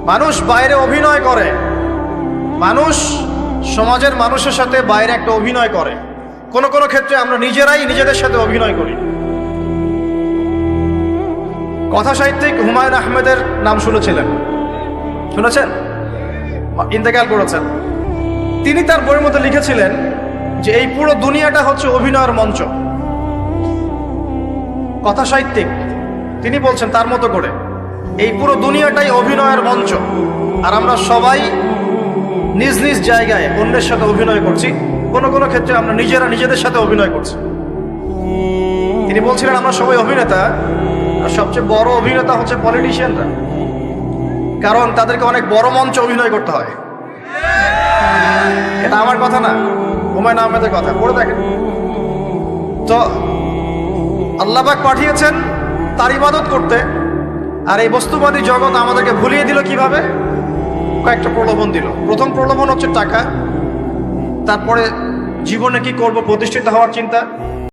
মানুষ বাইরে অভিনয় করে, মানুষ সমাজের মানুষের সাথে বাইরে একটা অভিনয় করে। কোন কোন ক্ষেত্রে আমরা নিজেরাই নিজেদের সাথে অভিনয় করি। কথা সাহিত্যিক হুমায়ুন আহমেদের নাম শুনেছিলেন? শুনেছেন? ইন্তেকাল করেছেন। তিনি তার বইয়ের মধ্যে লিখেছিলেন যে এই পুরো দুনিয়াটা হচ্ছে অভিনয়ের মঞ্চ। কথা সাহিত্যিক তিনি বলছেন তার মতো করে এই পুরো দুনিয়াটাই অভিনয়ের মঞ্চ, আর আমরা সবাই নিজ নিজ জায়গায় অন্যের সাথে অভিনয় করছি। কোন কোন ক্ষেত্রে আমরা নিজেরা নিজেদের সাথে অভিনয় করছি। তিনি বলছিলেন আমরা সবাই অভিনেতা, আর সবচেয়ে বড় অভিনেতা হচ্ছে পলিটিশিয়ানরা, কারণ তাদেরকে অনেক বড় মঞ্চে অভিনয় করতে হয়। এটা আমার কথা না, হুমায়ুন আহমেদের কথা, পড়ে দেখেন তো। আল্লাহ পাক পাঠিয়েছেন তার ইবাদত করতে, আর এই বস্তুবাদী জগৎ আমাদেরকে ভুলিয়ে দিল কিভাবে? কয়েকটা প্রলোভন দিল। প্রথম প্রলোভন হচ্ছে টাকা, তারপরে জীবনে কি করব, প্রতিষ্ঠিত হওয়ার চিন্তা,